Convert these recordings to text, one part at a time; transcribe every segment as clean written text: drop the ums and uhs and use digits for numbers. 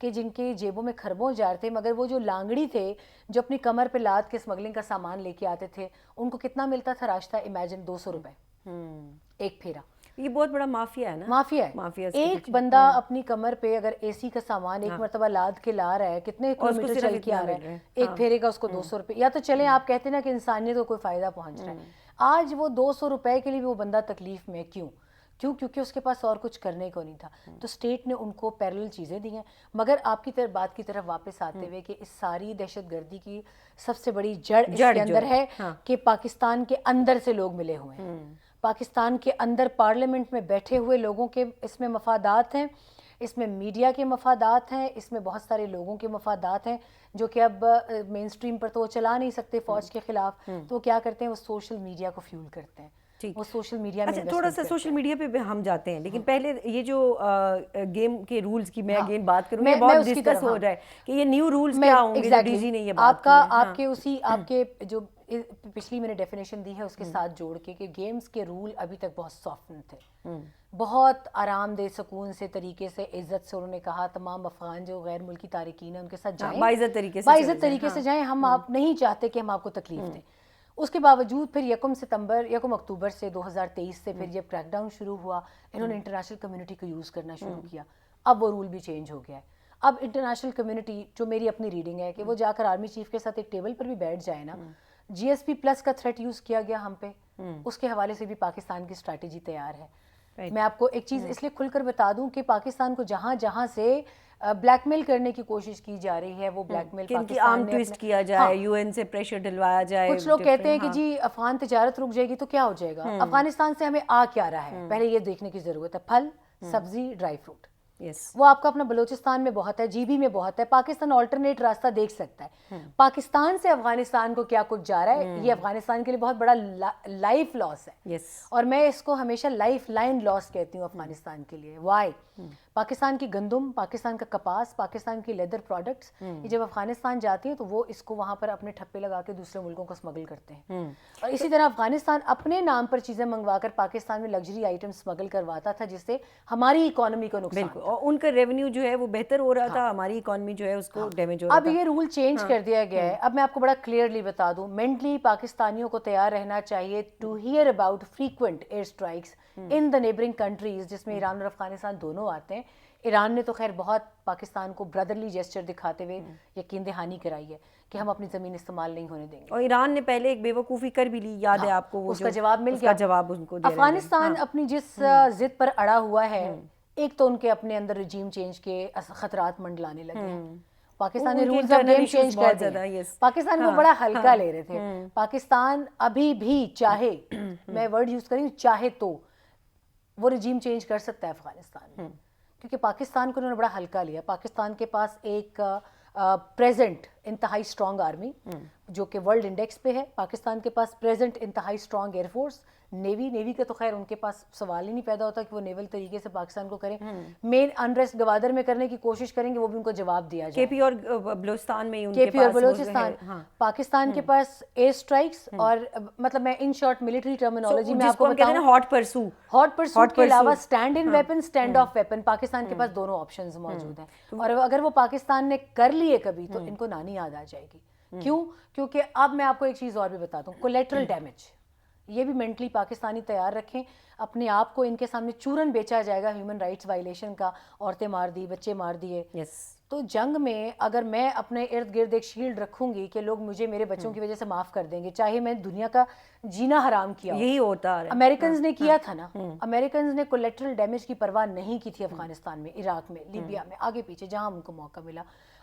کہ جن کے جیبوں میں خربوں جار تھے، مگر وہ جو لانگڑی تھے جو اپنی کمر پہ لاد کے اسمگلنگ کا سامان لے کے آتے تھے، ان کو کتنا ملتا تھا راستہ؟ امیجن 200 روپے ایک پھیرا. یہ بہت بڑا مافیا ہے نا. مافیا ہے. ایک بندہ اپنی کمر پہ اگر اے سی کا سامان ایک مرتبہ لاد کے لا رہا ہے، کتنے کلومیٹر چل کے آ رہا ہے، ایک پھیرے کا اس کو 200 روپے. یا تو چلیں آپ کہتے ہیں نا کہ انسانیت کو کوئی فائدہ پہنچ رہا ہے، آج وہ 200 روپے کے لیے بھی وہ بندہ تکلیف میں. کیوں؟ کیونکہ اس کے پاس اور کچھ کرنے کو نہیں تھا. تو اسٹیٹ نے ان کو پیرلل چیزیں دی ہیں. مگر آپ کی بات کی طرف واپس آتے ہوئے کہ اس ساری دہشت گردی کی سب سے بڑی جڑ اس کے اندر ہے کہ پاکستان کے اندر سے لوگ ملے ہوئے ہیں. پاکستان کے اندر پارلیمنٹ میں بیٹھے ہوئے لوگوں کے اس میں مفادات ہیں، اس میں میڈیا کے مفادات ہیں، اس میں بہت سارے لوگوں کے مفادات ہیں جو کہ اب مین سٹریم پر تو وہ چلا نہیں سکتے فوج کے خلاف. تو وہ کیا کرتے ہیں؟ وہ سوشل میڈیا کو فیول کرتے ہیں. وہ سوشل میڈیا میں تھوڑا سا سوشل میڈیا پہ ہم جاتے ہیں، لیکن پہلے یہ جو گیم کے رولز کی میں اگین بات کروں، یہ بہت ڈسکس ہو رہا ہے کہ یہ نیو رولز کیا ہوں گے جو ڈی جی نے یہ بات کی. آپ کے اسی آپ کے جو پچھلی میں نے ڈیفینیشن دی ہے اس کے ساتھ جوڑ کے کہ گیمز کے رول ابھی تک بہت سافٹ تھے، بہت آرام دہ سکون سے طریقے سے عزت سے. انہوں نے کہا تمام افغان جو غیر ملکی تارکین ہیں ان کے ساتھ جائیں، باعزت طریقے سے جائیں، ہم آپ نہیں چاہتے کہ ہم آپ کو تکلیف دیں. اس کے باوجود پھر 1 اکتوبر سے 2023 سے پھر جب کریک ڈاؤن شروع ہوا، انہوں نے انٹرنیشنل کمیونٹی کو یوز کرنا شروع کیا. اب وہ رول بھی چینج ہو گیا ہے. اب انٹرنیشنل کمیونٹی، جو میری اپنی ریڈنگ ہے، کہ وہ جا کر آرمی چیف کے ساتھ ایک ٹیبل پر بھی بیٹھ جائے نا. جی ایس پی پلس کا تھریٹ یوز کیا گیا ہم پہ، اس کے حوالے سے بھی پاکستان کی اسٹریٹجی تیار ہے. میں آپ کو ایک چیز اس لیے کھل کر بتا دوں کہ پاکستان کو جہاں جہاں سے بلیک میل کرنے کی کوشش کی جا رہی ہے، وہ بلیک میل پاکستان نے ٹویسٹ کیا جائے، یو این سے پریشر ڈلوایا جائے. کچھ لوگ کہتے ہیں کہ جی افغان تجارت رک جائے گی تو کیا ہو جائے گا. افغانستان سے ہمیں آ کیا رہا ہے پہلے یہ دیکھنے کی ضرورت ہے. پھل، سبزی، ڈرائی فروٹ، وہ آپ کا اپنا بلوچستان میں بہت ہے، جی بی میں بہت ہے. پاکستان آلٹرنیٹ راستہ دیکھ سکتا ہے. پاکستان سے افغانستان کو کیا کچھ جا رہا ہے، یہ افغانستان کے لیے بہت بڑا لائف لاس ہے. اور میں اس کو ہمیشہ لائف لائن لاس کہتی ہوں افغانستان کے لیے. وائی؟ پاکستان کی گندم، پاکستان کا کپاس، پاکستان کی لیدر پروڈکٹس، یہ جب افغانستان جاتی ہیں تو وہ اس کو وہاں پر اپنے ٹھپے لگا کے دوسرے ملکوں کو اسمگل کرتے ہیں. اور اسی طرح افغانستان اپنے نام پر چیزیں منگوا کر پاکستان میں لگژری آئٹم اسمگل کرواتا تھا، جس سے ہماری اکانومی کو نقصان. اور ان کا ریونیو جو ہے وہ بہتر ہو رہا تھا، ہماری اکانومی جو ہے اس کو ڈیمیج ہو رہا تھا. اب یہ رول چینج کر دیا گیا ہے. اب میں آپ کو بڑا کلیئرلی بتا دوں، مینٹلی پاکستانیوں کو تیار رہنا چاہیے to hear about frequent air strikes in the neighbouring countries, جس میں ایران اور افغانستان دونوں آتے ہیں. ایران نے تو خیر بہت پاکستان کو برادرلی جیسچر دکھاتے ہوئے یقین دہانی کرائی ہے کہ ہم اپنی زمین استعمال نہیں ہونے دیں گے. اور ایران نے پہلے ایک بے وقوفی کر بھی لی، یاد ہے آپ کو، وہ اس کا جواب مل گیا. جواب ان کو دے رہے ہیں. افغانستان اپنی جس ضد پر اڑا ہوا ہے، ایک تو ان کے اپنے اندر رجیم چینج کے خطرات منڈلانے لگے. پاکستان نے رولز آف گیم چینج کر دیا. پاکستان کو بڑا ہلکا لے رہے تھے. پاکستان ابھی بھی چاہے، میں ورڈ یوز کری ہوں، چاہے تو وہ رجیم چینج کر سکتا ہے افغانستان میں، کیونکہ پاکستان کو انہوں نے بڑا ہلکا لیا. پاکستان کے پاس ایک پریزنٹ انتہائی اسٹرانگ آرمی جو کہ ورلڈ انڈیکس پہ ہے. پاکستان کے پاس پریزنٹ انتہائی اسٹرانگ ایئر فورس. نیوی کا تو خیر ان کے پاس سوال ہی نہیں پیدا ہوتا کہ وہ نیول طریقے سے پاکستان کو کریں. مین انریسٹ گوادر میں کرنے کی کوشش کریں گے، وہ بھی ان کو جواب دیا جائے. کے پی اور بلوچستان میں پاکستان کے پاس ایئر اسٹرائکس، اور مطلب میں ان شارٹ ملٹری ٹرمینالوجی میں آپ کو بتاؤں، ہاٹ پرسوٹ کے علاوہ stand in weapon, stand of weapon, Pakistan کے پاس دونوں آپشنز موجود ہیں. اور اگر وہ پاکستان نے کر لیے کبھی تو ان کو نانی یاد آ جائے گی. کیوں؟ کیونکہ اب میں آپ کو ایک چیز اور بھی بتاتا ہوں، کولیٹرل ڈیمیج. یہ بھی مینٹلی پاکستانی تیار رکھیں اپنے آپ کو. ان کے سامنے چورن بیچا جائے گا ہیومن رائٹس وائلیشن کا، عورتیں مار دی، بچے مار دیے. تو جنگ میں اگر میں اپنے ارد گرد ایک شیلڈ رکھوں گی کہ لوگ مجھے میرے بچوں کی وجہ سے معاف کر دیں گے، چاہے میں دنیا کا جینا حرام کیا. یہی ہوتا ہے. امریکنز نے کیا تھا نا، امریکنز نے کولیٹرل ڈیمیج کی پرواہ نہیں کی تھی افغانستان میں، عراق میں، لیبیا میں، آگے پیچھے جہاں ان کو موقع ملا.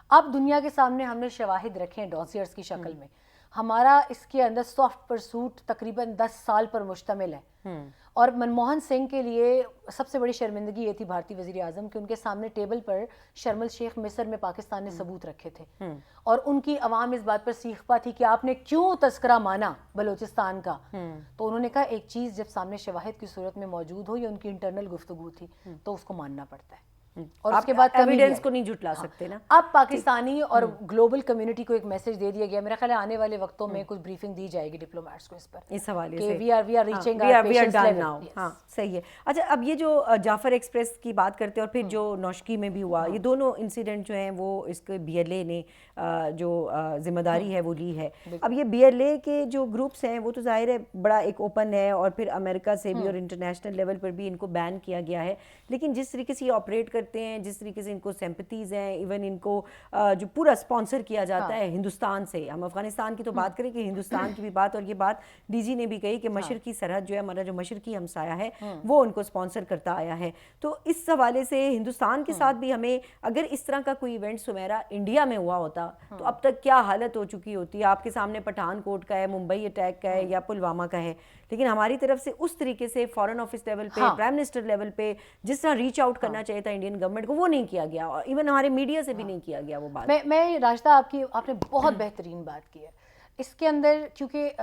اب دنیا کے سامنے ہم نے شواہد رکھے ہیں ڈوزیئرز کی شکل میں. ہمارا اس کے اندر سافٹ پرسوٹ تقریباً 10 سال پر مشتمل ہے. اور منموہن سنگھ کے لیے سب سے بڑی شرمندگی یہ تھی بھارتی وزیر اعظم کہ ان کے سامنے ٹیبل پر شرم الشیخ مصر میں پاکستان نے ثبوت رکھے تھے، اور ان کی عوام اس بات پر سیخپا تھی کہ آپ نے کیوں تذکرہ مانا بلوچستان کا. تو انہوں نے کہا ایک چیز جب سامنے شواہد کی صورت میں موجود ہو، یہ ان کی انٹرنل گفتگو تھی، تو اس کو ماننا پڑتا ہے. اور اس کے بعد ایویڈنس کو نہیں جھٹلا سکتے نا. اب پاکستانی اور گلوبل کمیونٹی کو ایک میسج دے دیا گیا. میرا خیال ہے آنے والے وقتوں میں کچھ بریفنگ دی جائے گی ڈپلومیٹس کو اس پر, اس حوالے کہ سے we are reaching our patience level. ہاں صحیح ہے. اچھا اب یہ جو جعفر ایکسپریس کی بات کرتے ہیں اور پھر جو نوشکی میں بھی ہوا, یہ دونوں انسیڈنٹ جو ہیں وہ اس کے بی ایل اے نے جو ذمہ داری ہے وہ لی ہے. اب یہ بی ایل اے کے جو گروپس ہیں وہ تو ظاہر ہے بڑا ایک اوپن ہے, اور پھر امریکہ سے بھی اور انٹرنیشنل لیول پر بھی ان کو بین کیا گیا ہے, لیکن جس طریقے سے یہ آپریٹ کرتے ہیں, جس طریقے سے ان کو سمپتیز ہیں, ایون ان کو جو پورا اسپانسر کیا جاتا ہے ہندوستان سے, ہم افغانستان کی تو بات کریں کہ ہندوستان کی بھی بات, اور یہ بات ڈی جی نے بھی کہی کہ مشرقی سرحد جو ہے ہمارا جو مشرقی ہمسایہ ہے وہ ان کو اسپانسر کرتا آیا ہے. تو اس حوالے سے ہندوستان کے ساتھ بھی ہمیں اگر اس طرح کا کوئی ایونٹ سمیرا انڈیا میں ہوا ہوتا تو اب تک کیا حالت ہو چکی ہوتی. آپ کے سامنے پٹھان کوٹ کا ہے, ممبئی اٹیک کا ہے یا پلوامہ کا ہے, لیکن ہماری طرف سے اس طریقے سے فارن آفس لیول پہ, پرائم منسٹر لیول پہ جس طرح ریچ آؤٹ کرنا چاہیے تھا انڈین گورنمنٹ کو, وہ نہیں کیا گیا, اور ایون ہمارے میڈیا سے بھی نہیں کیا گیا وہ بات. میں راشدہ آپ نے بہت بہترین بات کی ہے اس کے اندر, کیونکہ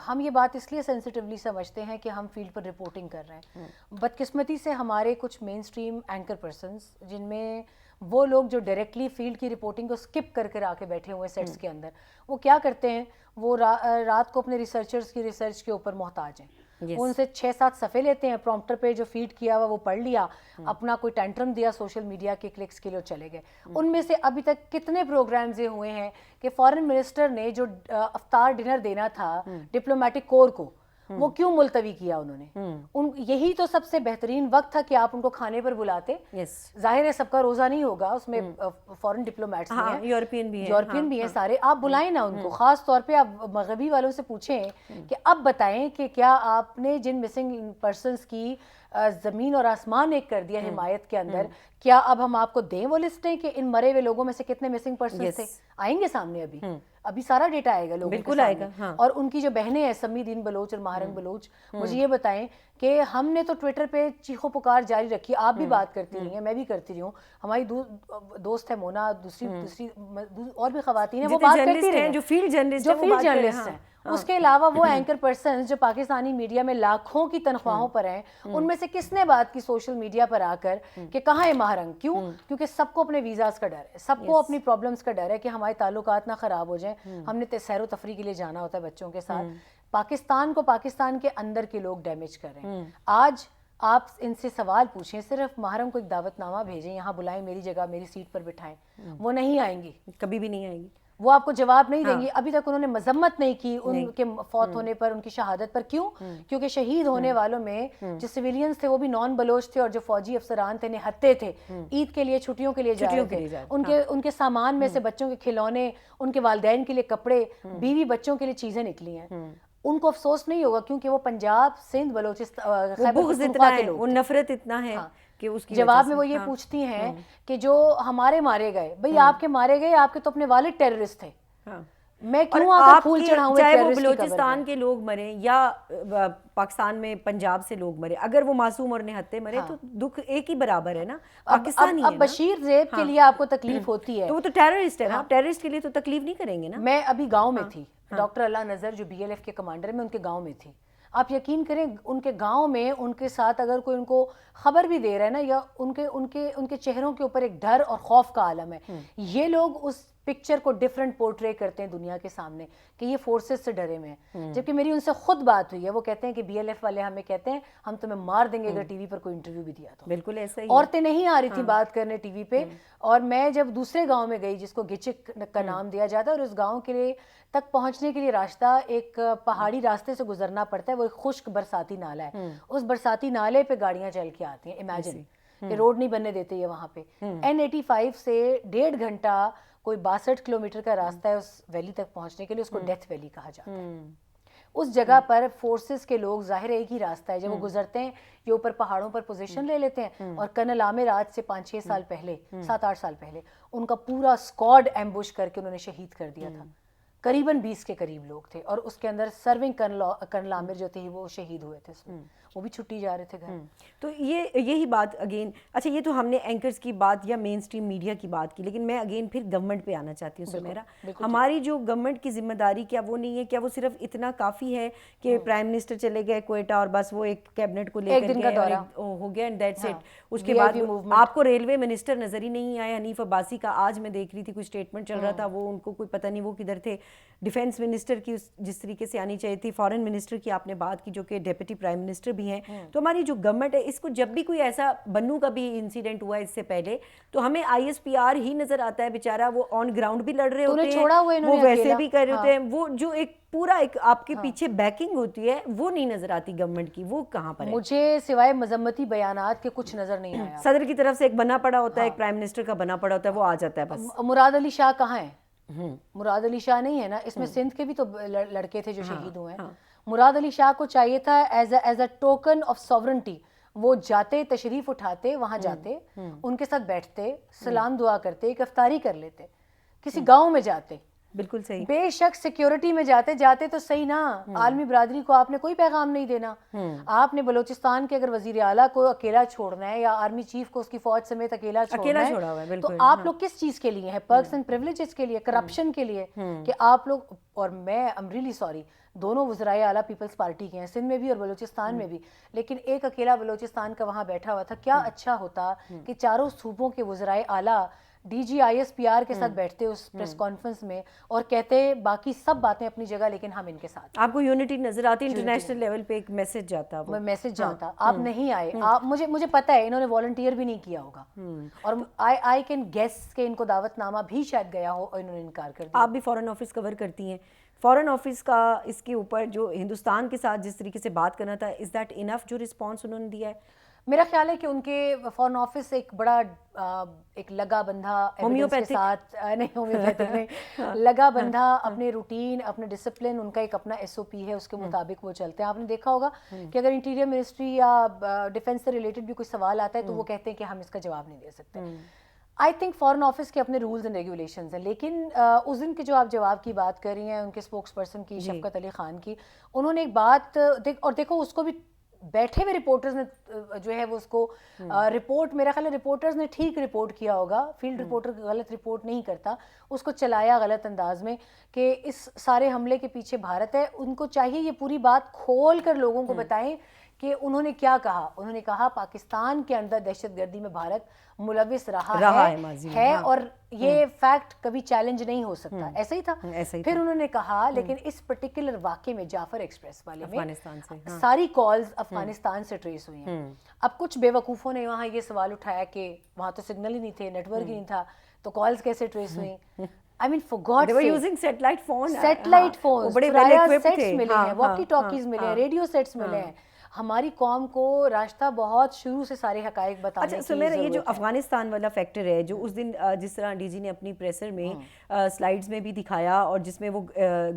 ہم یہ بات اس لیے سینسیٹیولی سمجھتے ہیں کہ ہم فیلڈ پر رپورٹنگ کر رہے ہیں. بدقسمتی سے ہمارے کچھ مین اسٹریم اینکر پرسنس, جن میں وہ لوگ جو ڈائریکٹلی فیلڈ کی رپورٹنگ کو اسکپ کر آ کے بیٹھے ہوئے سیٹس کے اندر, وہ کیا کرتے ہیں, وہ رات کو اپنے ریسرچرز کی ریسرچ کے اوپر محتاج ہیں. وہ ان سے 6-7 صفحے لیتے ہیں, پرومپٹر پہ جو فیڈ کیا ہوا وہ پڑھ لیا, اپنا کوئی ٹینٹرم دیا سوشل میڈیا کے کلکس کے لیے چلے گئے. ان میں سے ابھی تک کتنے پروگرامز یہ ہوئے ہیں کہ فارن منسٹر نے جو افطار ڈنر دینا تھا ڈپلومیٹک کور کو, وہ کیوں ملتوی کیا انہوں نے؟ یہی تو سب سے بہترین وقت تھا کہ آپ ان کو کھانے پر بلاتے. ظاہر ہے سب کا روزہ نہیں ہوگا, اس میں فارن ڈپلومیٹس بھی ہیں, یورپین بھی ہیں سارے, آپ بلائیں نا ان کو. خاص طور پہ آپ مغربی والوں سے پوچھیں کہ اب بتائیں کہ کیا آپ نے جن مسنگ پرسنس کی زمین اور آسمان ایک کر دیا حمایت کے اندر, کیا اب ہم آپ کو دیں وہ لسٹیں کہ ان مرے ہوئے لوگوں میں سے کتنے مسنگ پرسنس تھے؟ آئیں گے سامنے, ابھی سارا ڈیٹا آئے گا لوگوں کے سامنے. اور ان کی جو بہنیں ہیں سمی دین بلوچ اور ماہرنگ بلوچ, مجھے یہ بتائیں کہ ہم نے تو ٹویٹر پہ چیخو پکار جاری رکھی, آپ بھی بات کرتی رہی ہیں, میں بھی کرتی رہی ہوں, ہماری دوست ہے مونا, دوسری اور بھی خواتین ہیں, وہ بات کرتی رہی ہیں جو فیلڈ جرنلسٹ ہیں. اس کے علاوہ وہ اینکر پرسنز جو پاکستانی میڈیا میں لاکھوں کی تنخواہوں پر ہیں, ان میں سے کس نے بات کی سوشل میڈیا پر آ کر کہ کہاں ہے ماہرنگ؟ کیوں؟ کیونکہ سب کو اپنے ویزاز کا ڈر ہے, سب کو اپنی پرابلمز کا ڈر ہے کہ ہمارے تعلقات نہ خراب ہو جائیں. ہم نے سیر و تفریح کے لیے جانا ہوتا ہے بچوں کے ساتھ. پاکستان کو پاکستان کے اندر کے لوگ ڈیمیج کر رہے ہیں. آج آپ ان سے سوال پوچھیں, صرف محرم کو ایک دعوت نامہ بھیجیں, یہاں بلائیں, میری جگہ میری سیٹ پر بٹھائیں, وہ نہیں آئیں گی, کبھی بھی نہیں آئیں گی, وہ آپ کو جواب نہیں دیں گی. ابھی تک انہوں نے مذمت نہیں کی ان کے فوت ہونے پر, ان کی شہادت پر. کیوں؟ کیونکہ شہید ہونے والوں میں جو سویلینز تھے وہ بھی نان بلوچ تھے, اور جو فوجی افسران تھے نہتے تھے, عید کے لیے چھٹیوں کے لیے جا رہے تھے. ان کے سامان میں سے بچوں کے کھلونے, ان کے والدین کے لیے کپڑے, بیوی بچوں کے لیے چیزیں نکلی ہیں. ان کو افسوس نہیں ہوگا کیونکہ وہ پنجاب, سندھ, بلوچستان, خیبر پختونخوا کے لوگ, وہ نفرت اتنا ہے کہ اس کی جواب میں وہ یہ پوچھتی ہیں کہ جو ہمارے مارے گئے, بھئی آپ کے مارے گئے, آپ کے تو اپنے والد ٹیررسٹ تھے, میں کیوں آ کر پھول چڑھاؤں؟ چاہے وہ بلوچستان کے لوگ مرے یا پاکستان میں پنجاب سے لوگ مرے, اگر وہ معصوم اور نہتے مرے تو دکھ ایک ہی برابر ہے نا. پاکستانی اب بشیر زیب کے لیے آپ کو تکلیف ہوتی ہے تو وہ تو ٹیررسٹ ہے نا, ٹیررسٹ کے لیے تو تکلیف نہیں کریں گے نا. میں ابھی گاؤں میں تھی, ڈاکٹر اللہ نظر جو بی ایل ایف کے کمانڈر, میں ان کے گاؤں میں تھی. آپ یقین کریں ان کے گاؤں میں ان کے ساتھ اگر کوئی ان کو خبر بھی دے رہا ہے نا, یا ان کے چہروں کے اوپر ایک ڈر اور خوف کا عالم ہے. یہ لوگ اس پکچر کو ڈیفرنٹ پورٹرے کرتے ہیں دنیا کے سامنے کہ یہ فورسز سے ڈرے ہوئے ہیں, جبکہ میری ان سے خود بات ہوئی ہے. وہ کہتے ہیں کہ بی ایل ایف والے ہمیں کہتے ہیں ہم تمہیں مار دیں گے اگر ٹی وی پر کوئی انٹرویو بھی دیا تو. بالکل ایسا ہی. عورتیں نہیں آ رہی تھی بات کرنے ٹی وی پہ. اور میں جب دوسرے گاؤں میں گئی جس کو گچک کا نام دیا جاتا ہے, اور اس گاؤں کے لیے تک پہنچنے کے لیے راستہ ایک پہاڑی راستے سے گزرنا پڑتا ہے, وہ ایک خشک برساتی نالہ ہے. اس برساتی نالے پہ گاڑیاں چل کے آتی ہیں, امیجن کہ روڈ نہیں بننے دیتے یہ وہاں پہ. N85 سے 1.5 گھنٹہ کوئی 62 کلومیٹر کا راستہ ہے اس ویلی تک پہنچنے کے لیے, اس کو ڈیتھ ویلی کہا جاتا ہے. اس جگہ پر فورسز کے لوگ, ظاہر ایک ہی راستہ ہے, جب وہ گزرتے ہیں یہ اوپر پہاڑوں پر پوزیشن لے لیتے ہیں, اور کرنل عامر آج سے 5-6 سال پہلے, 7-8 سال پہلے ان کا پورا اسکواڈ ایمبوش کر کے انہوں نے شہید کر دیا تھا. قریباً 20 کے قریب لوگ تھے, اور اس کے اندر سرونگ کرنل عامر جو تھے وہ شہید ہوئے تھے اس میں, وہ بھی چھٹی جا رہے تھے گھر. تو یہی بات اگین, اچھا یہ تو ہم نے اینکرز کی بات یا مین اسٹریم میڈیا کی بات کی, لیکن میں اگین پھر گورنمنٹ پہ آنا چاہتی ہوں سمیرا. ہماری جو گورنمنٹ کی ذمہ داری کیا وہ نہیں ہے, کیا وہ صرف اتنا کافی ہے کہ پرائم منسٹر چلے گئے کوئٹہ اور بس وہ ایک کیبنٹ کو لے کر گئے ہو گیا اینڈ دیٹس اٹ, اس کے بعد آپ کو ریلوے منسٹر نظر ہی نہیں آئے حنیف عباسی کا. آج میں دیکھ رہی تھی کوئی اسٹیٹمنٹ چل رہا تھا, وہ ان کو کوئی پتہ نہیں وہ کدھر تھے. ڈیفینس منسٹر کی جس طریقے سے آنی چاہیے تھی, فارن منسٹر کی آپ نے بات کی جو کہ ڈپٹی پرائم منسٹر بھی ہیں. تو ہماری جو گورنمنٹ ہے, اس کو جب بھی کوئی ایسا بنو کا بھی انسیڈنٹ ہوا اس سے پہلے, تو ہمیں آئی ایس پی آر ہی نظر آتا ہے بیچارہ, وہ آن گراؤنڈ بھی لڑ رہے ہوتے ہیں, وہ ویسے بھی کر رہے ہوتے ہیں, وہ جو ایک پورا ایک آپ کے پیچھے بیکنگ ہوتی ہے وہ نہیں نظر آتی گورنمنٹ کی, وہ کہاں پر ہے؟ مجھے سوائے مذمتی بیانات کے کچھ نظر نہیں آیا. صدر کی طرف سے ایک بنا پڑا ہوتا ہے, ایک پرائم منسٹر کا بنا پڑا ہوتا ہے, وہ آ جاتا ہے بس. مراد علی شاہ کہاں ہے؟ مراد علی شاہ نہیں ہے نا اس میں, سندھ کے بھی تو لڑکے تھے جو شہید ہوئے ہیں. مراد علی شاہ کو چاہیے تھا as a token of sovereignty وہ جاتے, تشریف اٹھاتے, وہاں جاتے, ان کے ساتھ بیٹھتے, سلام دعا کرتے, ایک افطاری کر لیتے, کسی گاؤں میں جاتے. بالکل صحیح. بے شک سیکیورٹی میں جاتے تو صحیح نا, عالمی برادری کو آپ نے کوئی پیغام نہیں دینا. آپ نے بلوچستان کے اگر وزیر اعلیٰ کو اکیلا چھوڑنا ہے یا آرمی چیف کو اس کی فوج سمیت اکیلا چھوڑنا ہے, تو آپ لوگ کس چیز کے لیے ہیں؟ پرکس اینڈ پریولیجز کے لیے, کرپشن کے لیے, کہ آپ لوگ. اور میں ایم ریلی سوری, دونوں وزرائے اعلیٰ پیپلز پارٹی کے ہیں, سندھ میں بھی اور بلوچستان میں بھی, لیکن ایک اکیلا بلوچستان کا وہاں بیٹھا ہوا تھا. کیا اچھا ہوتا کہ چاروں صوبوں کے وزرائے اعلیٰ D G I S P R کے ساتھ بیٹھتے اس پریس کانفرنس میں اور کہتے باقی سب باتیں اپنی جگہ لیکن ہم ان کے ساتھ. آپ کو یونٹی نظر آتی, انٹرنیشنل لیول پہ ایک میسج جاتا, وہ میسج جاتا, آپ نہیں آئے. آپ مجھے پتہ ہے انہوں نے والنٹیئر بھی نہیں کیا ہوگا, اور آئی کین گیس کہ ان کو دعوت نامہ بھی شاید گیا ہو اور انہوں نے انکار کر دیا. آپ بھی فارن آفس کور کرتی ہیں, فارن آفس کا اس کے اوپر جو ہندوستان کے ساتھ جس طریقے سے بات کرنا تھا, از دیٹ انف جو رسپانس انہوں نے دیا ہے؟ میرا خیال ہے کہ ان کے فارن آفس ایک بڑا ایک لگا بندھا ایویڈنس کے ساتھ, نہیں ہومیوپیتھک نہیں, لگا بندھا اپنے روٹین, اپنے ڈسپلن, ان کا ایک اپنا ایس او پی ہے, اس کے مطابق وہ چلتے ہیں. آپ نے دیکھا ہوگا کہ اگر انٹیریئر منسٹری یا ڈیفینس سے ریلیٹڈ بھی کوئی سوال آتا ہے تو وہ کہتے ہیں کہ ہم اس کا جواب نہیں دے سکتے. آئی تھنک فارن آفس کے اپنے رولز اینڈ ریگولیشنز ہیں, لیکن اس دن کے جو آپ جواب کی بات کر رہی ہیں ان کے اسپوکس پرسن کی, شفقت علی خان کی, انہوں نے ایک بات اور دیکھو اس کو بھی بیٹھے ہوئے رپورٹرز نے جو ہے وہ اس کو رپورٹ, میرا خیال ہے رپورٹرز نے ٹھیک رپورٹ کیا ہوگا, فیلڈ رپورٹر غلط رپورٹ نہیں کرتا, اس کو چلایا غلط انداز میں کہ اس سارے حملے کے پیچھے بھارت ہے. ان کو چاہیے یہ پوری بات کھول کر لوگوں کو بتائیں کہ انہوں نے کیا کہا. انہوں نے کہا پاکستان کے اندر دہشت گردی میں بھارت ملوث رہا ہے اور یہ فیکٹ کبھی چیلنج نہیں ہو سکتا. ایسا ہی تھا. پھر انہوں نے کہا لیکن اس پرٹیکولر واقعے میں جعفر ایکسپریس والے میں ساری کالز افغانستان سے ٹریس ہوئی ہیں. اب کچھ بے وقوفوں نے وہاں یہ سوال اٹھایا کہ وہاں تو سگنل ہی نہیں تھے, نیٹ ورک ہی نہیں تھا, تو کالز کیسے ٹریس ہوئی؟ I mean for God's sake, satellite phone بڑے سیٹس ملے ہیں, واکی ٹاکیز ملے ہیں, ریڈیو سیٹس ملے ہیں. ہماری قوم کو راستہ بہت شروع سے سارے حقائق بتانے کی ضرورت ہے. اچھا, یہ جو افغانستان والا فیکٹر ہے جو اس دن جس طرح ڈی جی نے اپنی پریسر میں سلائیڈز میں بھی دکھایا, اور جس میں وہ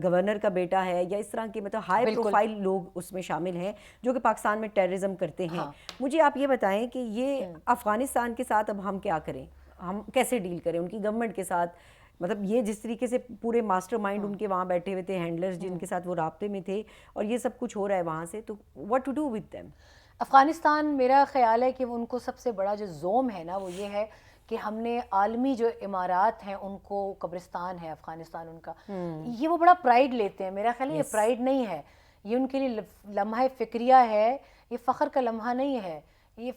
گورنر کا بیٹا ہے یا اس طرح کے مطلب ہائی پروفائل لوگ اس میں شامل ہیں جو کہ پاکستان میں ٹیررزم کرتے ہیں, مجھے آپ یہ بتائیں کہ یہ افغانستان کے ساتھ اب ہم کیا کریں, ہم کیسے ڈیل کریں ان کی گورنمنٹ کے ساتھ؟ مطلب یہ جس طریقے سے پورے ماسٹر مائنڈ ان کے وہاں بیٹھے ہوئے تھے, ہینڈلرز جن کے ساتھ وہ رابطے میں تھے, اور یہ سب کچھ ہو رہا ہے وہاں سے, تو what to do with them? Afghanistan, میرا خیال ہے کہ ان کو سب سے بڑا جو زوم ہے نا وہ یہ ہے کہ ہم نے عالمی جو امارات ہیں ان کو قبرستان ہے افغانستان ان کا, یہ وہ بڑا پرائیڈ لیتے ہیں. میرا خیال ہے یہ پرائیڈ نہیں ہے, یہ ان کے لیے لمحہ فکریہ ہے, یہ فخر کا لمحہ نہیں ہے, یہ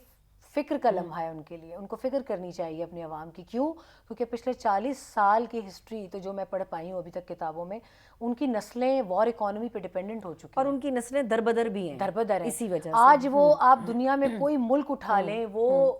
فکر کا لمحہ ہے ان کے لیے. ان کو فکر کرنی چاہیے اپنی عوام کی. کیوں؟ کیونکہ پچھلے 40 سال کی ہسٹری تو جو میں پڑھ پائی ہوں ابھی تک کتابوں میں, ان کی نسلیں وار اکانومی پہ ڈیپینڈنٹ ہو چکی ہیں, اور ان کی نسلیں دربدر بھی ہیں, دربدر ہیں اسی وجہ سے. آج وہ آپ دنیا میں کوئی ملک اٹھا لیں, وہ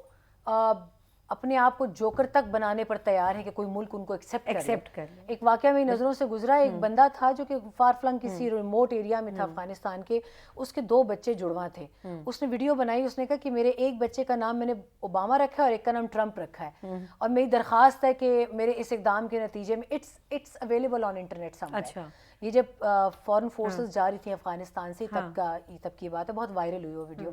اپنے آپ کو جوکر تک بنانے پر تیار ہے کہ کوئی ملک ان کو ایکسیپٹ کر لے. ایک واقعہ میری نظروں سے گزرا, ایک بندہ تھا جو کہ فار فلنگ کسی ریموٹ ایریا میں تھا افغانستان کے, اس کے 2 بچے جڑواں تھے. اس نے ویڈیو بنائی, اس نے کہا کہ میرے ایک بچے کا نام میں نے اوباما رکھا ہے اور ایک کا نام ٹرمپ رکھا ہے, اور میری درخواست ہے کہ میرے اس اقدام کے نتیجے میں it's available on internet somewhere, یہ جب فورن فورسز جا رہی تھیں افغانستان سے تب کی بات ہے, بہت وائرل ہوئی وہ ویڈیو.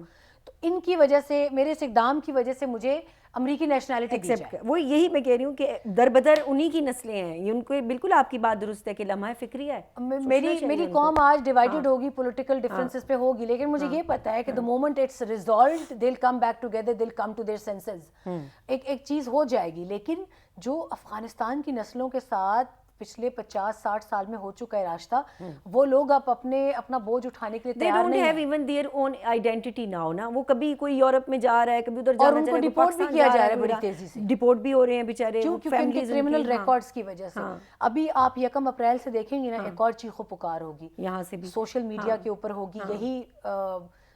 تو ان کی وجہ سے, میرے اس اقدام کی وجہ سے مجھے امریکی نیشنلٹی دی جائے. وہ یہی میں کہہ رہی ہوں کہ در بدر انہی کی نسلیں ہیں, یہ ان کو بالکل آپ کی بات درست ہے کہ لمحہ فکری ہے. میری قوم آج ڈیوائیڈڈ ہوگی, پولیٹیکل ڈفرینسز پہ ہوگی, لیکن مجھے یہ پتا ہے کہ the moment it's resolved they'll come back together, they'll come to their senses. ایک چیز ہو جائے گی. لیکن جو افغانستان کی نسلوں کے ساتھ پچھلے 50-60 سال میں ہو چکا ہے راستہ, وہ لوگ اب اپنا بوجھ اٹھانے کے لیے تیار نہیں ہیں. They don't have even their own identity now نا. وہ کبھی کوئی یورپ میں جا رہا ہے, کبھی ادھر جانا اور ان کو ڈیپورٹ بھی کیا جا رہا ہے بڑی تیزی سے, ڈیپورٹ بھی ہو رہے ہیں بیچارے کیونکہ ان کے کرمنل ریکارڈز کی وجہ سے. ابھی آپ 1 اپریل سے دیکھیں گے نا, ایک اور چیخ و پکار ہوگی یہاں سے بھی, سوشل میڈیا کے اوپر ہوگی. یہی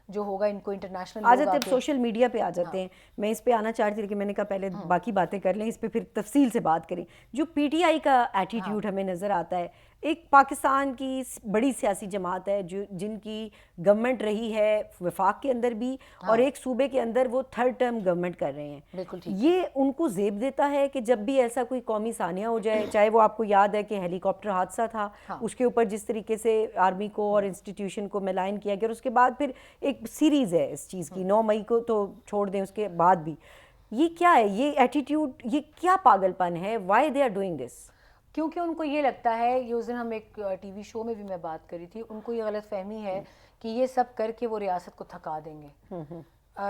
جو ہوگا ان کو انٹرنیشنل آ جاتے ہیں سوشل میڈیا پہ آ جاتے ہیں. میں اس پہ آنا چاہ رہی تھی لیکن میں نے کہا پہلے باقی باتیں کر لیں, اس پہ پھر تفصیل سے بات کریں. جو پی ٹی آئی کا ایٹیٹیوڈ ہمیں نظر آتا ہے, ایک پاکستان کی بڑی سیاسی جماعت ہے جن کی گورنمنٹ رہی ہے وفاق کے اندر بھی, اور ایک صوبے کے اندر وہ 3rd ٹرم گورنمنٹ کر رہے ہیں. بالکل یہ ان کو زیب دیتا ہے کہ جب بھی ایسا کوئی قومی ثانیہ ہو جائے, چاہے وہ آپ کو یاد ہے کہ ہیلی کاپٹر حادثہ تھا, اس کے اوپر جس طریقے سے آرمی کو اور انسٹیٹیوشن کو ملائن کیا گیا, اور اس کے بعد پھر ایک سیریز ہے اس چیز کی, 9 مئی کو تو چھوڑ دیں, اس کے بعد بھی یہ کیا ہے, یہ ایٹیٹیوڈ, یہ کیا پاگل پن ہے, why they are doing this? کیونکہ ان کو یہ لگتا ہے, یہ اس دن ہم ایک ٹی وی شو میں بھی میں بات کری تھی, ان کو یہ غلط فہمی ہے کہ یہ سب کر کے وہ ریاست کو تھکا دیں گے.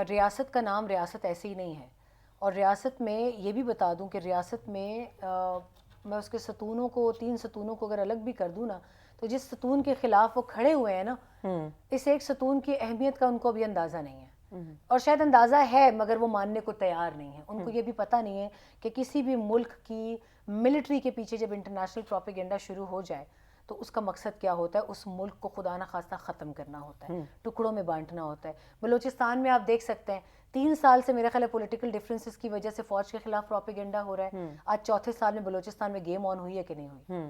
ریاست کا نام ریاست ایسے ہی نہیں ہے. اور ریاست میں یہ بھی بتا دوں کہ ریاست میں میں اس کے ستونوں کو, 3 ستونوں کو اگر الگ بھی کر دوں نا, تو جس ستون کے خلاف وہ کھڑے ہوئے ہیں نا, اس ایک ستون کی اہمیت کا ان کو ابھی اندازہ نہیں ہے. اور شاید اندازہ ہے مگر وہ ماننے کو تیار نہیں ہے. ان کو یہ بھی پتہ نہیں ہے کہ کسی بھی ملک کی ملٹری کے پیچھے جب انٹرنیشنل پروپیگنڈا شروع ہو جائے تو اس کا مقصد کیا ہوتا ہے, اس ملک کو خدا نخواستہ ختم کرنا ہوتا ہے, ٹکڑوں میں بانٹنا ہوتا ہے. بلوچستان میں آپ دیکھ سکتے ہیں 3 سال سے میرے خیال ہے پولیٹیکل ڈفرینسز کی وجہ سے فوج کے خلاف پروپیگنڈا ہو رہا ہے. آج 4تھے سال میں بلوچستان میں گیم آن ہوئی ہے کہ نہیں ہوئی,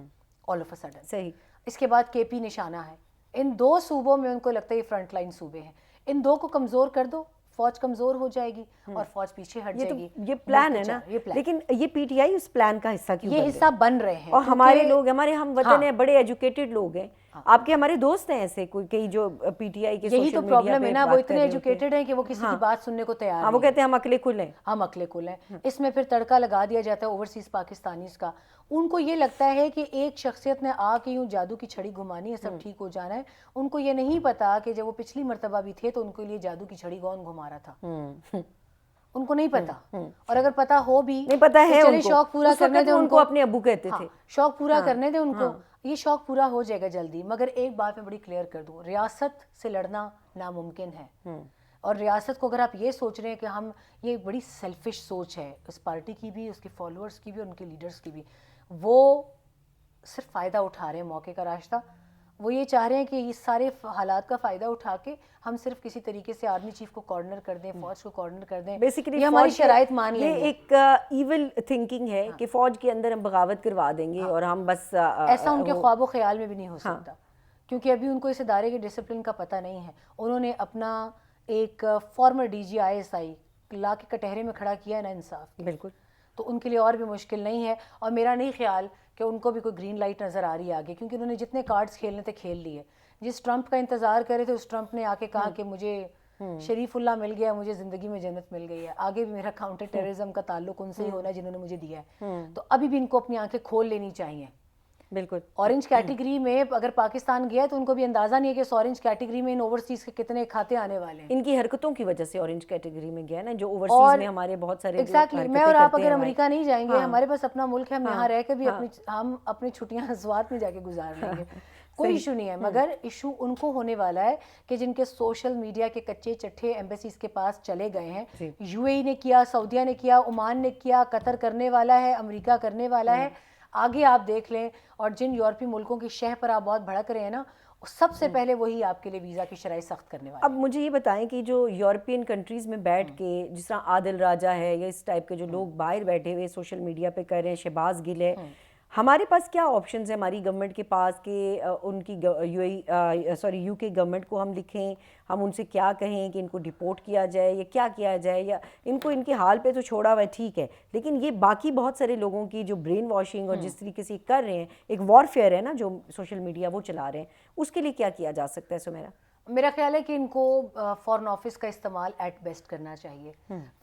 آل آف اے سڈن. صحیح. اس کے بعد کے پی نشانہ ہے. ان 2 صوبوں میں ان کو لگتا ہے یہ فرنٹ لائن صوبے ہیں. ان 2 کو کمزور کر دو, فوج کمزور ہو جائے گی اور فوج پیچھے ہٹ جائے گی. یہ پلان ہے نا, لیکن یہ P T I us plan کا حصہ کیوں؟ یہ حصہ بن رہے ہیں. اور ہمارے لوگ, ہمارے ہم وطن ہیں, بڑے ایجوکیٹڈ لوگ ہیں, آپ کے ہمارے دوست ہیں ایسے کوئی کئی جو پی ٹی آئی کے یہی تو پرابلم ہے نا, وہ اتنے ایجوکیٹڈ ہیں کہ وہ کسی کی بات سننے کو تیار نہیں. وہ کہتے ہیں ہم عقلِ کل ہیں, ہم عقلِ کل ہیں. اس میں پھر تڑکا لگا دیا جاتا ہے اوورسیز پاکستانیز کا. ان کو یہ لگتا ہے کہ ایک شخصیت نے آ کے یوں جادو کی چھڑی گھمانی ہے, سب ٹھیک ہو جانا ہے. ان کو یہ نہیں پتا کہ جب وہ پچھلی مرتبہ بھی تھے تو ان کے لیے جادو کی چھڑی کون گھما رہا تھا, ان کو نہیں پتا. اور اگر پتا ہو بھی, نہیں پتا ہے ان کو, شوق پورا کرنے دے ان کو, اپنے ابو کہتے تھے شوق پورا کرنے دے ان کو, یہ شوق پورا ہو جائے گا جلدی. مگر ایک بات میں بڑی کلیئر کر دوں, ریاست سے لڑنا ناممکن ہے. اور ریاست کو اگر آپ یہ سوچ رہے ہیں کہ ہم, یہ بڑی سیلفش سوچ ہے اس پارٹی کی بھی, اس کے فالوورز کی بھی اور ان کے لیڈرز کی بھی. وہ صرف فائدہ اٹھا رہے ہیں موقع کا راستہ. وہ یہ چاہ رہے ہیں کہ اس سارے حالات کا فائدہ اٹھا کے ہم صرف کسی طریقے سے آرمی چیف کو کارنر کر دیں, فوج کو کارنر کر دیں. بیسیکلی یہ ہماری شرائط مان لیں گے. یہ ایک ایول تھنکنگ ہے کہ فوج کے اندر ہم بغاوت کروا دیں گے اور ہم بس, ایسا ان کے خواب و خیال میں بھی نہیں ہو سکتا, کیونکہ ابھی ان کو اس ادارے کے ڈسپلن کا پتہ نہیں ہے. انہوں نے اپنا ایک فارمر ڈی جی ISI لا کے کٹہرے میں کھڑا کیا ہے نا انصاف. بالکل. تو ان کے لیے اور بھی مشکل نہیں ہے. اور میرا نہیں خیال کہ ان کو بھی کوئی گرین لائٹ نظر آ رہی ہے آگے, کیونکہ انہوں نے جتنے کارڈز کھیلنے تھے کھیل لیے. جس ٹرمپ کا انتظار کرے تھے اس ٹرمپ نے آ کے کہا کہ مجھے شریف اللہ مل گیا, مجھے زندگی میں جنت مل گئی ہے, آگے بھی میرا کاؤنٹر ٹیررزم کا تعلق ان سے ہی ہونا ہے جنہوں نے مجھے دیا ہے. تو ابھی بھی ان کو اپنی آنکھیں کھول لینی چاہیے. بالکل. اورنج کیٹیگری میں اگر پاکستان گیا ہے تو ان کو بھی اندازہ نہیں ہے کہ اس اورنج کیٹیگری میں ان اوورسیز کے کتنے کھاتے آنے والے ہیں. ان کی حرکتوں کی وجہ سے اورنج کیٹیگری میں گیا نا, جو اوورسیز میں ہمارے بہت سارے ایگزیکٹلی. میں اور آپ اگر امریکہ نہیں جائیں گے, ہمارے پاس اپنا ملک ہے, ہم یہاں رہ کے بھی ہم اپنی چھٹیاں سوات میں جا کے گزار لیں گے, کوئی ایشو نہیں ہے. مگر ایشو ان کو ہونے والا ہے کہ جن کے سوشل میڈیا کے کچے چٹھے ایمبیسیز کے پاس چلے گئے ہیں. UAE نے کیا, سعودیہ نے کیا, عمان نے کیا, قطر کرنے والا ہے, امریکہ کرنے والا ہے. آگے آپ دیکھ لیں. اور جن یورپی ملکوں کی شہ پر آپ بہت بھڑک رہے ہیں نا, سب سے پہلے وہی آپ کے لیے ویزا کی شرائط سخت کرنے والے. اب مجھے یہ بتائیں کہ جو یورپین کنٹریز میں بیٹھ کے, جس طرح عادل راجہ ہے یا اس ٹائپ کے جو لوگ باہر بیٹھے ہوئے سوشل میڈیا پہ کر رہے ہیں, شہباز گل ہے, ہمارے پاس کیا آپشنز ہیں ہماری گورنمنٹ کے پاس کہ ان کی یو کے گورنمنٹ کو ہم لکھیں, ہم ان سے کیا کہیں کہ ان کو ڈپورٹ کیا جائے یا کیا کیا جائے, یا ان کو ان کے حال پہ تو چھوڑا ہوا ہے ٹھیک ہے, لیکن یہ باقی بہت سارے لوگوں کی جو برین واشنگ اور جس طریقے سے کر رہے ہیں, ایک وارفیئر ہے نا جو سوشل میڈیا وہ چلا رہے ہیں, اس کے لیے کیا کیا جا سکتا ہے سمیرا؟ میرا خیال ہے کہ ان کو فارن آفس کا استعمال ایٹ بیسٹ کرنا چاہیے.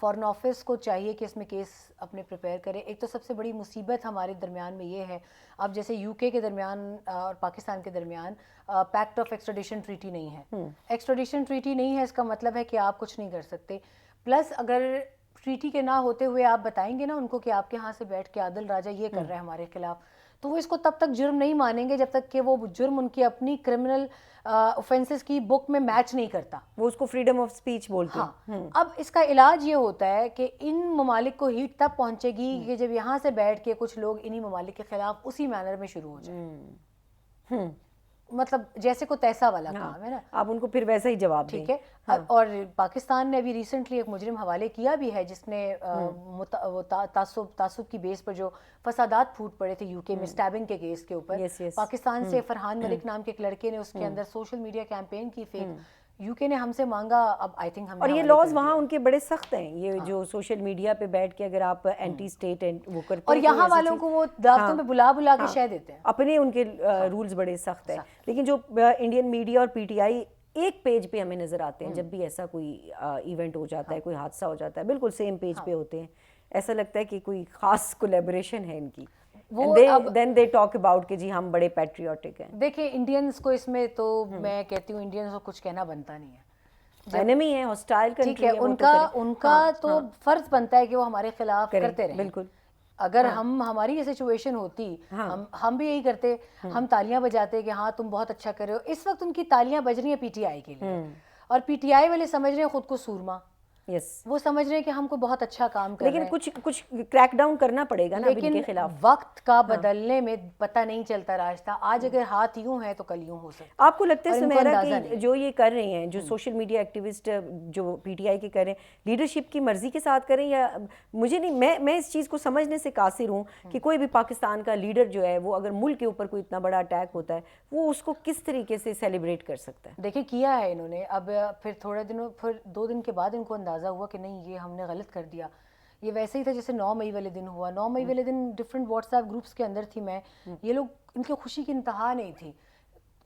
فارن آفس کو چاہیے کہ اس میں کیس اپنے پریپیئر کرے. ایک تو سب سے بڑی مصیبت ہمارے درمیان میں یہ ہے, اب جیسے یو کے درمیان اور پاکستان کے درمیان پیکٹ آف ایکسٹریڈیشن ٹریٹی نہیں ہے. ایکسٹریڈیشن ٹریٹی نہیں ہے, اس کا مطلب ہے کہ آپ کچھ نہیں کر سکتے. پلس اگر ٹریٹی کے نہ ہوتے ہوئے آپ بتائیں گے نا ان کو کہ آپ کے ہاں سے بیٹھ کے عادل راجہ یہ کر رہے ہیں ہمارے خلاف, تو وہ اس کو تب تک جرم نہیں مانیں گے جب تک کہ وہ جرم ان کی اپنی کرمنل اوفینسز کی بک میں میچ نہیں کرتا. وہ اس کو فریڈم آف اسپیچ بولتے ہیں. ہاں, اب اس کا علاج یہ ہوتا ہے کہ ان ممالک کو ہیٹ تب پہنچے گی کہ جب یہاں سے بیٹھ کے کچھ لوگ انہی ممالک کے خلاف اسی مینر میں شروع ہو جائیں. مطلب جیسے کو تیسا والا کام ہے نا, آپ ان کو پھر ویسا ہی جواب دیں. ٹھیک ہے. اور پاکستان نے ابھی ریسنٹلی ایک مجرم حوالے کیا بھی ہے جس نے تعصب کی بیس پر جو فسادات پھوٹ پڑے تھے یو کے میں اسٹیبنگ کے کیس کے اوپر, پاکستان سے فرحان ملک نام کے ایک لڑکے نے اس کے اندر سوشل میڈیا کیمپین کی فیک. یو کے نے ہم سے مانگا, اب آئی تھنک ہم, اور یہ لاز وہاں ان کے بڑے سخت ہیں, یہ جو سوشل میڈیا پہ بیٹھ کے اگر آپ اینٹی اسٹیٹ وہ کرتے ہیں, اور یہاں والوں کو وہ دعوتوں میں بلا بلا کے شے دیتے ہیں. اپنے ان کے رولز بڑے سخت ہیں. لیکن جو انڈین میڈیا اور پی ٹی آئی ایک پیج پہ ہمیں نظر آتے ہیں جب بھی ایسا کوئی ایونٹ ہو جاتا ہے, کوئی حادثہ ہو جاتا ہے, بالکل سیم پیج پہ ہوتے ہیں. ایسا لگتا ہے کہ کوئی خاص کولیبریشن ہے ان کی. then they talk about کہ جی ہم بڑے پیٹریوٹک ہیں. دیکھیں انڈینز کو اس میں تو میں کہتی ہوں انڈینز کو کچھ کہنا بنتا نہیں ہے, انیمی ہے, ہاسٹائل کنٹری ہے, ان کا تو فرض بنتا ہے کہ وہ ہمارے خلاف کرتے رہیں. بالکل. اگر ہماری یہ سچویشن ہوتی, ہم بھی یہی کرتے, ہم تالیاں بجاتے کہ ہاں تم بہت اچھا کر رہے ہو. اس وقت ان کی تالیاں بج رہی ہیں پی ٹی آئی کے لیے, اور پی ٹی آئی والے سمجھ رہے ہیں خود کو سورما. وہ سمجھ رہے ہیں کہ ہم کو بہت اچھا کام کر رہے ہیں, لیکن کچھ کریک ڈاؤن کرنا پڑے گا نا ان کے خلاف. وقت کا بدلنے میں پتہ نہیں چلتا راستہ. آج اگر ہاتھ یوں ہے تو کل یوں ہو سکتا. آپ کو لگتا ہے سمیرا کہ جو یہ کر رہے ہیں, جو سوشل میڈیا ایکٹیوسٹ جو پی ٹی آئی کے کر رہے ہیں, لیڈرشپ کی مرضی کے ساتھ کریں, یا مجھے نہیں, میں اس چیز کو سمجھنے سے قاصر ہوں کہ کوئی بھی پاکستان کا لیڈر جو ہے وہ اگر ملک کے اوپر کوئی اتنا بڑا اٹیک ہوتا ہے وہ اس کو کس طریقے سے سیلیبریٹ کر سکتا ہے؟ دیکھیں کیا ہے انہوں نے, اب پھر پھر 2 دن کے بعد ان کو اندازہ ہوا کہ نہیں یہ ہم نے غلط کر دیا. یہ ویسے ہی تھا جیسے 9 مئی والے دن ہوا. 9 مئی والے دن ڈفرینٹ واٹس ایپ گروپس کے اندر تھی میں, یہ لوگ ان کی خوشی کی انتہا نہیں تھی,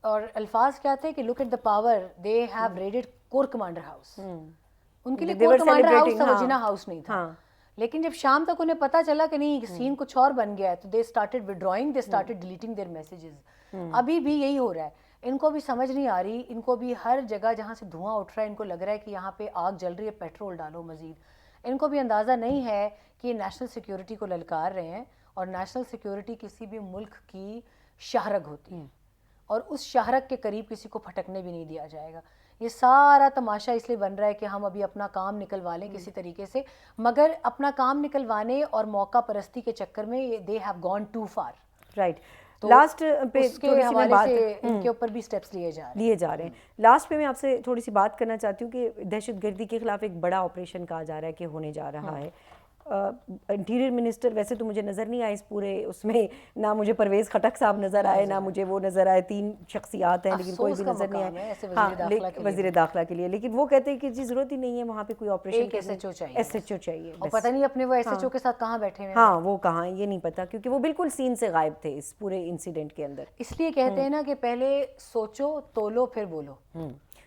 اور الفاظ کیا تھے کہ look at the power, they have raided corps commander house. ان کے لیے کور کمانڈر ہاؤس تھا, وہ جناح ہاؤس نہیں تھا. لیکن جب شام تک انہیں پتا چلا کہ نہیں سین کچھ اور بن گیا ہے, تو they started withdrawing, they started deleting their messages. ابھی بھی یہی ہو رہا ہے. ان کو بھی سمجھ نہیں آ رہی, ان کو بھی ہر جگہ جہاں سے دھواں اٹھ رہا ہے ان کو لگ رہا ہے کہ یہاں پہ آگ جل رہی ہے, پیٹرول ڈالو مزید. ان کو بھی اندازہ نہیں ہے کہ یہ نیشنل سیکیورٹی کو للکار رہے ہیں, اور نیشنل سیکیورٹی کسی بھی ملک کی شاہرگ ہوتی ہے, اور اس شاہرگ کے قریب کسی کو پھٹکنے بھی نہیں دیا جائے گا. یہ سارا تماشا اس لیے بن رہا ہے کہ ہم ابھی اپنا کام نکلوا لیں کسی طریقے سے, مگر اپنا کام نکلوانے اور موقع پرستی کے چکر میں they have gone too far. Right. Last پہ اس کے حوالے سے ان کے اوپر بھی سٹیپس لیے جا رہے ہیں. لاسٹ پہ میں آپ سے تھوڑی سی بات کرنا چاہتی ہوں کہ دہشت گردی کے خلاف ایک بڑا آپریشن کہا جا رہا ہے کہ ہونے جا رہا ہے. انٹیریئر منسٹر ویسے تو مجھے نظر نہیں آئے اس پورے اس میں, نہ مجھے پرویز خٹک صاحب نظر آئے, نہ مجھے وہ نظر آئے. 3 شخصیات ہیں لیکن کوئی بھی نظر نہیں آئے. ہاں وزیر داخلہ کے لیے, لیکن وہ کہتے ہیں کہ جی ضرورت ہی نہیں ہے وہاں پہ کوئی آپریشن, ایس ایچ او چاہیے. اور پتہ نہیں اپنے وہ ایس ایچ او کے ساتھ کہاں بیٹھے ہیں. ہاں وہ کہاں یہ نہیں پتا, کیونکہ وہ بالکل سین سے غائب تھے اس پورے انسیڈنٹ کے اندر. اس لیے کہتے ہیں نا کہ پہلے سوچو تولو پھر بولو.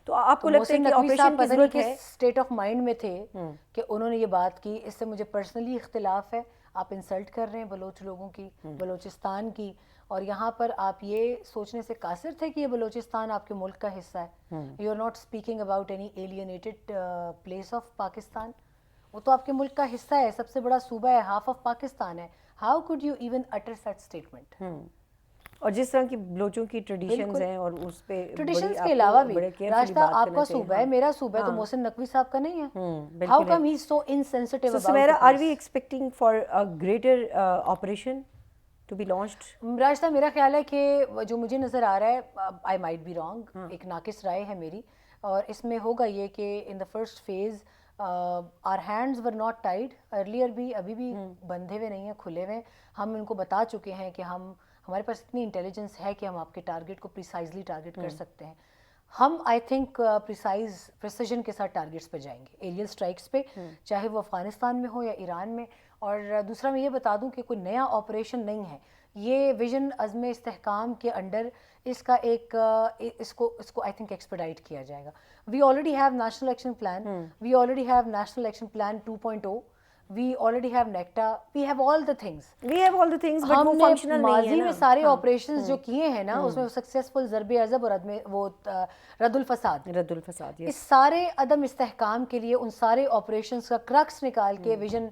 تو آپ کو لگتا ہے کہ آپریشن کی ضرورت ہے؟ اسٹیٹ آف مائنڈ میں تھے کہ انہوں نے یہ بات کی, اس سے مجھے پرسنلی اختلاف ہے, آپ انسلٹ کر رہے ہیں بلوچ لوگوں کی, بلوچستان کی, اور یہاں پر آپ یہ سوچنے سے قاصر تھے کہ یہ بلوچستان آپ کے ملک کا حصہ ہے. You are not speaking about any alienated place of Pakistan. وہ تو آپ کے ملک کا حصہ ہے, سب سے بڑا صوبہ ہے, ہاف آف پاکستان ہے. How could you even utter such statement? اور جس طرح کی بلوچوں کی ٹریڈیشنز ہیں, اور اس پہ ٹریڈیشنز کے علاوہ بھی راستہ آپ کا صوبہ ہے, میرا صوبہ ہے, تو محسن نقوی صاحب کا نہیں ہے. How come he so insensitive about. Sameera, are we expecting for a greater operation to be launched? راستہ میرا خیال ہے کہ جو مجھے نظر آ رہا ہے, آئی مائٹ بی رانگ, ایک ناقص رائے ہے میری, اور اس میں ہوگا یہ کہ in the first phase our hands were not tied earlier بھی, ابھی بھی بندھے ہوئے نہیں ہیں, کھلے ہوئے ہیں. ہم ان کو بتا چکے ہیں کہ ہمارے پاس اتنی انٹیلیجنس ہے کہ ہم آپ کے ٹارگیٹ کو پریسائزلی ٹارگیٹ کر سکتے ہیں. ہم آئی تھنک پریسیجن کے ساتھ ٹارگیٹس پہ جائیں گے, ایریل اسٹرائکس پہ, چاہے وہ افغانستان میں ہو یا ایران میں. اور دوسرا میں یہ بتا دوں کہ کوئی نیا آپریشن نہیں ہے, یہ ویژن عزم استحکام کے انڈر اس کا ایک اس کو آئی تھنک ایکسپیڈائٹ کیا جائے گا. We already have national action plan, we already have national action plan 2.0, we already have NACTA, we have all the things. ہم نے ماضی میں سارے آپریشنز جو کیے ہیں نا, اس میں سکسیزفل ضرب عضب اور وہ رد الفساد, اس سارے عدم استحکام کے لیے ان سارے آپریشنز کا کرکس نکال کے ویژن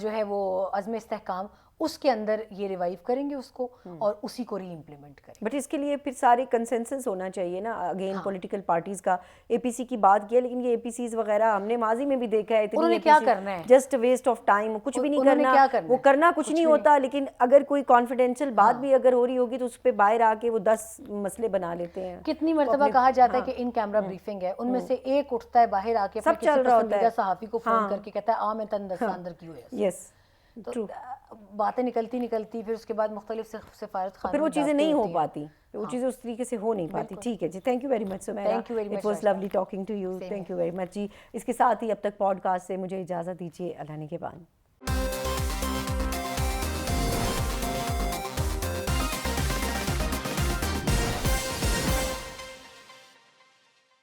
جو ہے وہ عزم استحکام, اس کے اندر یہ ریوائیو کریں گے اس کو اور اسی کو ری امپلیمنٹ کریں. بٹ اس کے لیے پھر سارے کنسنسس ہونا چاہیے نا, اگین پولیٹیکل پارٹیز کا. اے پی سی کی بات کیا, لیکن یہ اے پی سیز وغیرہ ہم نے ماضی میں بھی دیکھا ہے, انہوں نے کیا کرنا ہے, جسٹ ویسٹ آف ٹائم, کچھ بھی نہیں کرنا, وہ کرنا کچھ نہیں ہوتا. لیکن اگر کوئی کانفیڈینشیل بات بھی اگر ہو رہی ہوگی تو اس پہ باہر آ کے وہ 10 مسئلے بنا لیتے ہیں. کتنی مرتبہ کہا جاتا ہے کہ ان کیمرہ بریفنگ ہے, ان میں سے ایک اٹھتا ہے باہر آ کے سب چل رہا ہوتا ہے, صحافی کو فون کر کے کہتا ہے میں تن دستہ اندر کی ہوئے. یس, تو باتیں نکلتی پھر اس کے بعد مختلف سفارت خانے, پھر وہ چیزیں نہیں ہو پاتی, وہ چیزیں اس طریقے سے ہو نہیں پاتی. ٹھیک ہے جی, thank you very much Sameera, it was lovely talking to you, thank you very much جی. اس کے ساتھ ہی اب تک پوڈ کاسٹ سے مجھے اجازت دیجیے, اللہ نگہبان.